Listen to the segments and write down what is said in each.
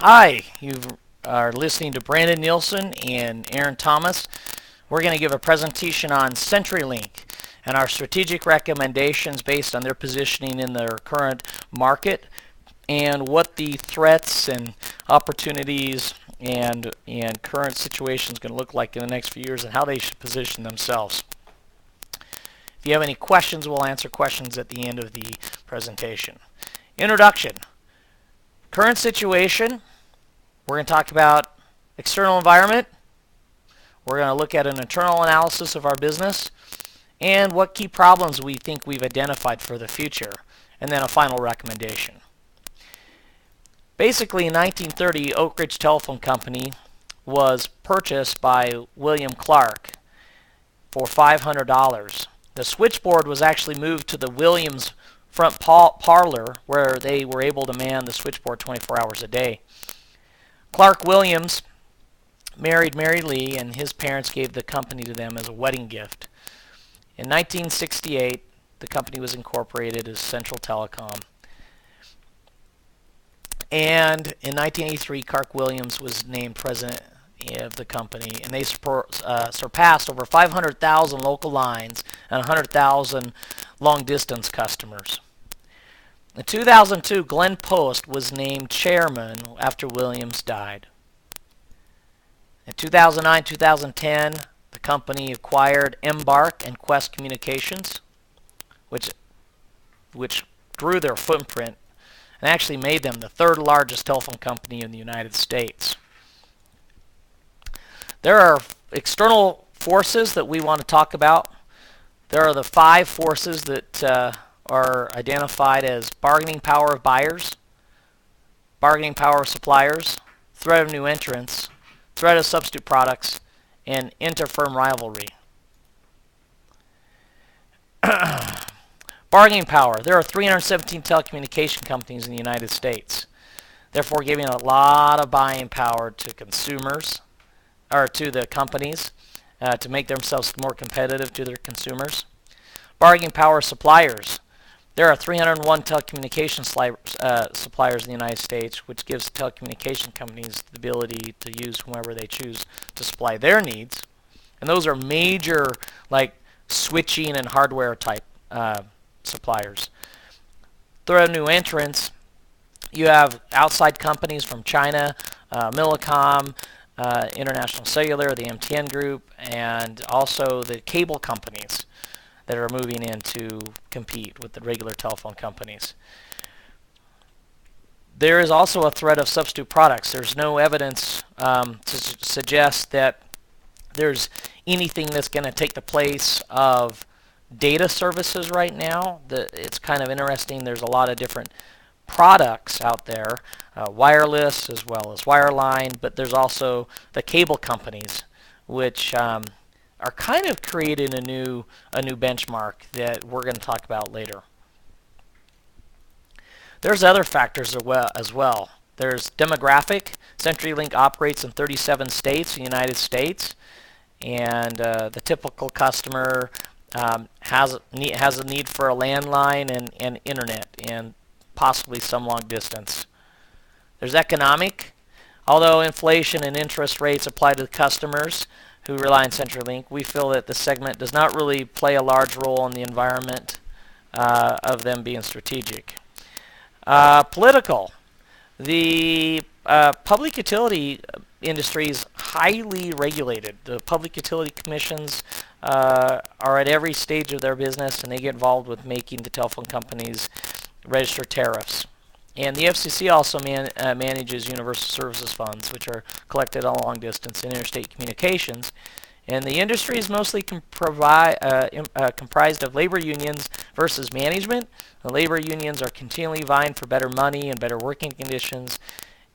Hi, you are listening to Brandon Nielsen and Aaron Thomas. We're going to give a presentation on CenturyLink and our strategic recommendations based on their positioning in their current market and what the threats and opportunities and current situation is going to look like in the next few years and how they should position themselves. If you have any questions, we'll answer questions at the end of the presentation. Introduction. Current situation. We're going to talk about external environment. We're going to look at an internal analysis of our business and what key problems we think we've identified for the future, and then a final recommendation. Basically, in 1930, Oak Ridge Telephone Company was purchased by William Clark for $500. The switchboard was actually moved to the Williams front parlor where they were able to man the switchboard 24 hours a day. Clark Williams married Mary Lee, and his parents gave the company to them as a wedding gift. In 1968, the company was incorporated as Central Telecom. And in 1983, Clark Williams was named president of the company, and they surpassed over 500,000 local lines and 100,000 long-distance customers. In 2002, Glenn Post was named chairman after Williams died. In 2009-2010, the company acquired Embark and Quest Communications, which grew their footprint and actually made them the third largest telephone company in the United States. There are external forces that we want to talk about. There are the 5 forces that are identified as bargaining power of buyers, bargaining power of suppliers, threat of new entrants, threat of substitute products, and inter-firm rivalry. Bargaining power. There are 317 telecommunication companies in the United States, therefore giving a lot of buying power to consumers, or to the companies, to make themselves more competitive to their consumers. Bargaining power of suppliers. There are 301 telecommunication suppliers in the United States, which gives telecommunication companies the ability to use whomever they choose to supply their needs. And those are major, like switching and hardware type suppliers. Threat of new entrants. You have outside companies from China, Millicom, International Cellular, the MTN Group, and also the cable companies that are moving in to compete with the regular telephone companies. There is also a threat of substitute products. There's no evidence to suggest that there's anything that's going to take the place of data services right now. It's kind of interesting. There's a lot of different products out there, wireless as well as wireline, but there's also the cable companies, which are kind of creating a new benchmark that we're going to talk about later. There's other factors as well. There's demographic. CenturyLink operates in 37 states in the United States, and the typical customer has a need for a landline and internet, and possibly some long distance. There's economic. Although inflation and interest rates apply to the customers who rely on CenturyLink, we feel that the segment does not really play a large role in the environment of them being strategic. Political. The public utility industry is highly regulated. The public utility commissions are at every stage of their business, and they get involved with making the telephone companies register tariffs. And the FCC also manages universal services funds, which are collected on long distance and interstate communications. And the industry is mostly comprised of labor unions versus management. The labor unions are continually vying for better money and better working conditions.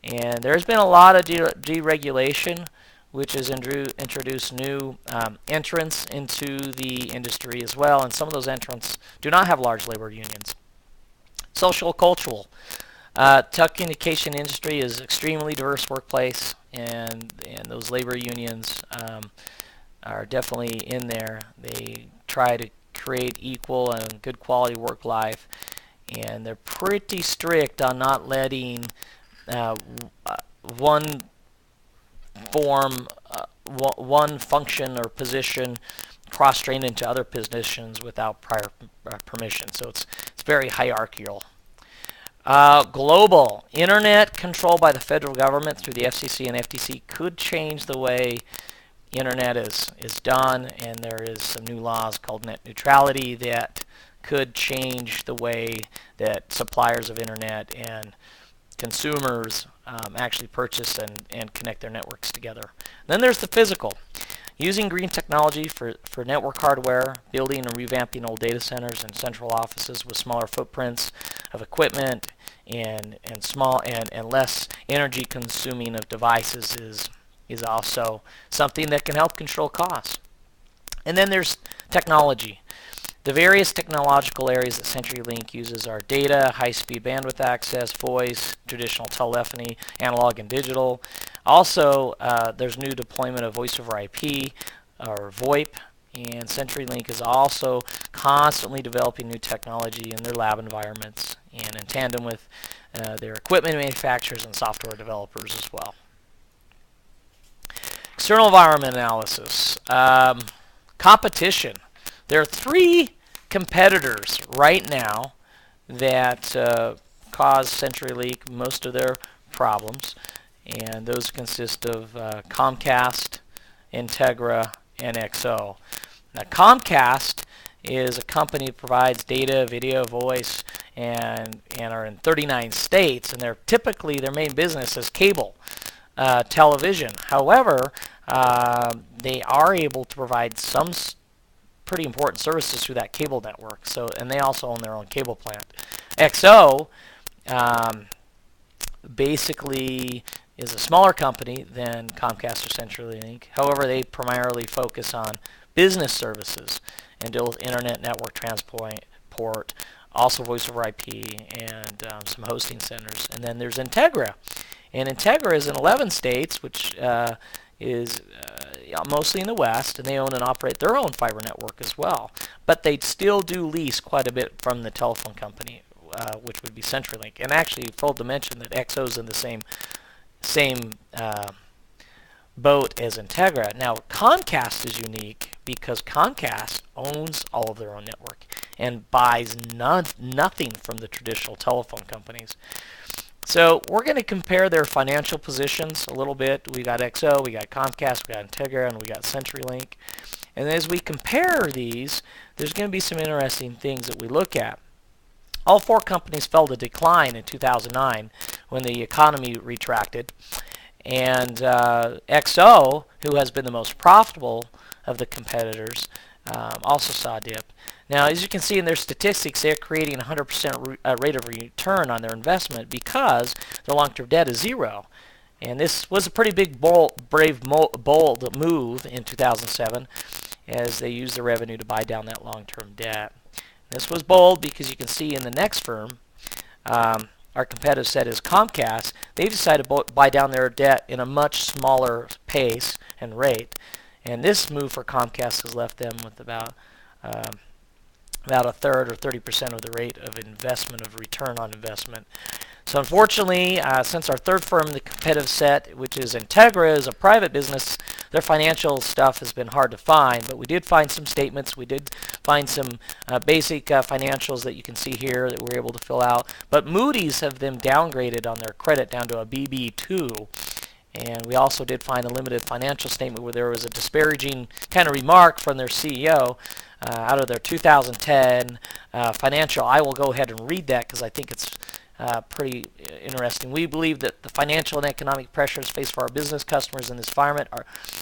And there's been a lot of deregulation, which has introduced new entrants into the industry as well. And some of those entrants do not have large labor unions. Social cultural. Telecommunication industry is extremely diverse workplace, and those labor unions are definitely in there. They try to create equal and good quality work life, and they're pretty strict on not letting one form, one function or position cross-trained into other positions without prior permission. So it's very hierarchical. Global. Internet control by the federal government through the FCC and FTC could change the way Internet is done, and there is some new laws called net neutrality that could change the way that suppliers of Internet and consumers actually purchase and connect their networks together. Then there's the physical. Using green technology for network hardware, building and revamping old data centers and central offices with smaller footprints of equipment and small and less energy consuming of devices is also something that can help control costs. And then there's technology. The various technological areas that CenturyLink uses are data, high-speed bandwidth access, voice, traditional telephony, analog and digital. Also, there's new deployment of voice over IP or VoIP, and CenturyLink is also constantly developing new technology in their lab environments and in tandem with their equipment manufacturers and software developers as well. External environment analysis. Competition. There are 3 competitors right now that cause CenturyLink most of their problems, and those consist of Comcast, Integra, and XO. Now, Comcast is a company that provides data, video, voice, and are in 39 states, and they're typically their main business is cable television. However, they are able to provide some pretty important services through that cable network. So, and they also own their own cable plant. XO basically is a smaller company than Comcast or CenturyLink. However, they primarily focus on business services and deal with internet network transport, also voice over IP, and some hosting centers. And then there's Integra. And Integra is in 11 states, which is mostly in the West, and they own and operate their own fiber network as well. But they still do lease quite a bit from the telephone company, which would be CenturyLink. And actually, failed to mention that XO's in the same boat as Integra. Now, Comcast is unique because Comcast owns all of their own network and buys nothing from the traditional telephone companies. So we're going to compare their financial positions a little bit. We got XO, we got Comcast, we got Integra, and we got CenturyLink. And as we compare these, there's going to be some interesting things that we look at. All 4 companies fell to decline in 2009 when the economy retracted. And XO, who has been the most profitable of the competitors, also saw a dip. Now, as you can see in their statistics, they're creating a 100% rate of return on their investment because their long-term debt is 0. And this was a pretty big, brave, bold move in 2007 as they used the revenue to buy down that long-term debt. This was bold because you can see in the next firm, our competitive set is Comcast. They've decided to buy down their debt in a much smaller pace and rate. And this move for Comcast has left them with about a third or 30% of the rate of investment, of return on investment. So unfortunately, since our third firm, the competitive set, which is Integra, is a private business, their financial stuff has been hard to find, but we did find some statements. We did find some basic financials that you can see here that we're able to fill out. But Moody's have them downgraded on their credit down to a BB2. And we also did find a limited financial statement where there was a disparaging kind of remark from their CEO out of their 2010 financial. I will go ahead and read that because I think it's pretty interesting. We believe that the financial and economic pressures faced for our business customers in this environment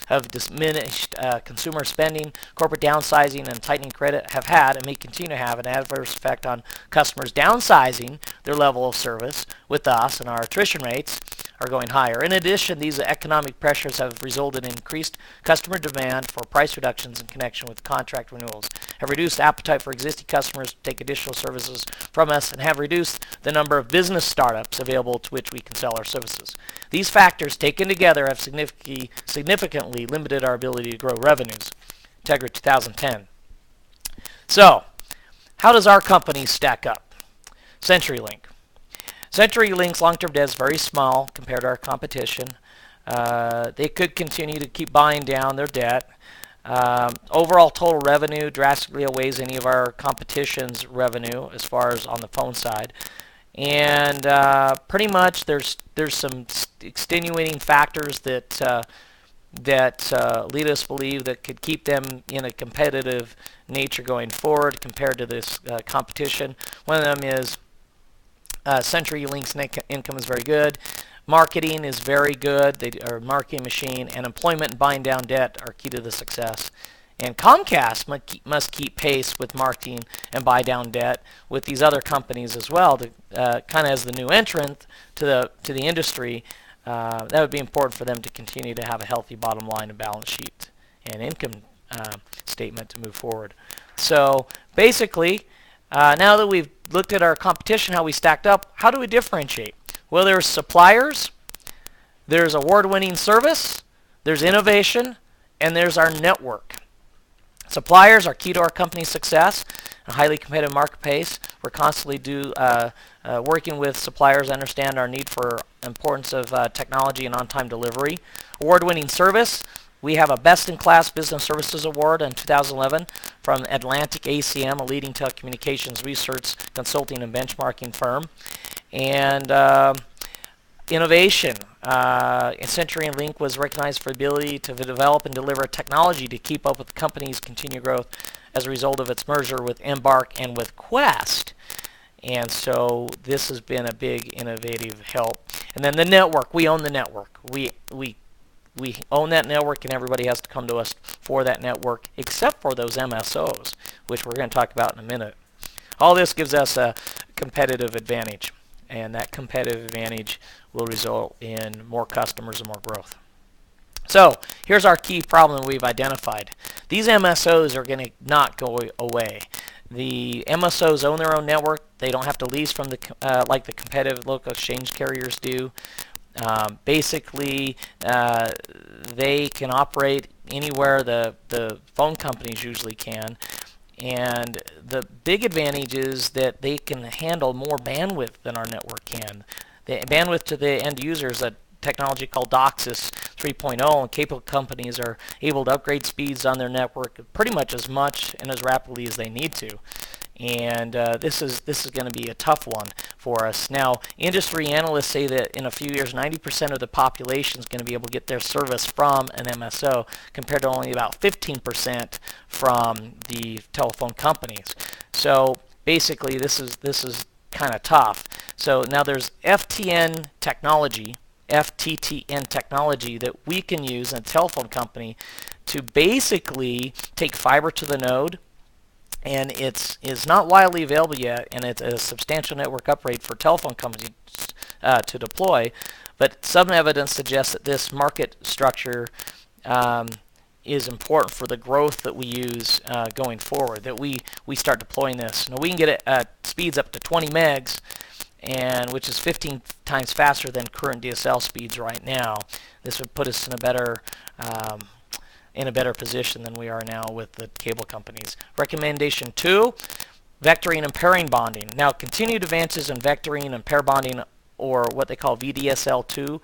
have diminished consumer spending, corporate downsizing, and tightening credit have had and may continue to have an adverse effect on customers downsizing their level of service with us, and our attrition rates are going higher. In addition, these economic pressures have resulted in increased customer demand for price reductions in connection with contract renewals, have reduced appetite for existing customers to take additional services from us, and have reduced the number of business startups available to which we can sell our services. These factors, taken together, have significantly limited our ability to grow revenues. Integra 2010. So, how does our company stack up? CenturyLink. CenturyLink's long-term debt is very small compared to our competition. They could continue to keep buying down their debt. Overall total revenue drastically outweighs any of our competition's revenue as far as on the phone side. And pretty much there's some extenuating factors that lead us to believe that could keep them in a competitive nature going forward compared to this competition. One of them is CenturyLink's net income is very good. Marketing is very good. They are a marketing machine, and employment and buying down debt are key to the success. And Comcast must keep pace with marketing and buy down debt with these other companies as well. Kind of as the new entrant to the industry, that would be important for them to continue to have a healthy bottom line and balance sheet and income statement to move forward. So basically, now that we've looked at our competition, how we stacked up, how do we differentiate? Well, there's suppliers, there's award-winning service, there's innovation, and there's our network. Suppliers are key to our company's success, a highly competitive marketplace. We're constantly working with suppliers to understand our need for importance of technology and on-time delivery. Award-winning service. We have a Best-in-Class Business Services Award in 2011 from Atlantic ACM, a leading telecommunications research, consulting, and benchmarking firm. And innovation. CenturyLink was recognized for ability to develop and deliver technology to keep up with the company's continued growth as a result of its merger with Embark and with Quest. And so this has been a big innovative help. And then the network. We own the network. We own that network, and everybody has to come to us for that network, except for those MSOs, which we're going to talk about in a minute. All this gives us a competitive advantage, and that competitive advantage will result in more customers and more growth. So here's our key problem we've identified. These MSOs are going to not go away. The MSOs own their own network. They don't have to lease from like the competitive local exchange carriers do. Basically, they can operate anywhere the phone companies usually can. And the big advantage is that they can handle more bandwidth than our network can. The bandwidth to the end users, a technology called DOCSIS 3.0, and cable companies are able to upgrade speeds on their network pretty much and as rapidly as they need to. And this is going to be a tough one for us. Now, industry analysts say that in a few years, 90% of the population is going to be able to get their service from an MSO, compared to only about 15% from the telephone companies. So basically, this is kind of tough. So now there's FTTN technology that we can use in a telephone company to basically take fiber to the node. And it's not widely available yet, and it's a substantial network upgrade for telephone companies to deploy. But some evidence suggests that this market structure is important for the growth that we use going forward, that we start deploying this. Now, we can get it at speeds up to 20 megs, which is 15 times faster than current DSL speeds right now. This would put us in a better position than we are now with the cable companies. Recommendation 2, vectoring and pairing bonding. Now, continued advances in vectoring and pair bonding, or what they call VDSL2,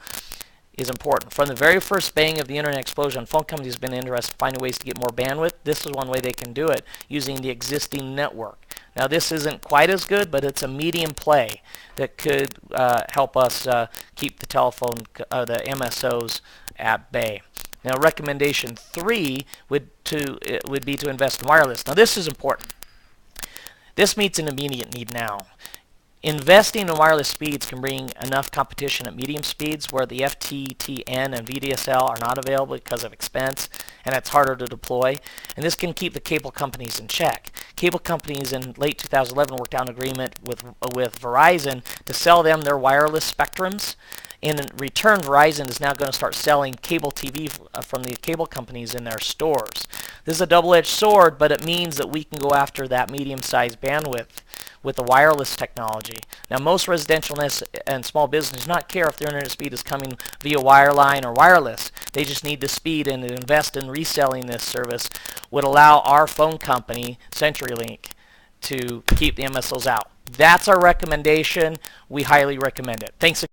is important. From the very first bang of the internet explosion, phone companies have been interested in finding ways to get more bandwidth. This is one way they can do it, using the existing network. Now, this isn't quite as good, but it's a medium play that could help us keep the the MSOs at bay. Now, recommendation 3 would be to invest in wireless. Now, this is important. This meets an immediate need now. Investing in wireless speeds can bring enough competition at medium speeds where the FTTN and VDSL are not available because of expense, and it's harder to deploy. And this can keep the cable companies in check. Cable companies in late 2011 worked out an agreement with Verizon to sell them their wireless spectrums. In return, Verizon is now going to start selling cable TV from the cable companies in their stores. This is a double-edged sword, but it means that we can go after that medium-sized bandwidth with the wireless technology. Now, most residential and small businesses do not care if their internet speed is coming via wireline or wireless. They just need the speed, and to invest in reselling this service would allow our phone company, CenturyLink, to keep the MSOs out. That's our recommendation. We highly recommend it. Thanks again.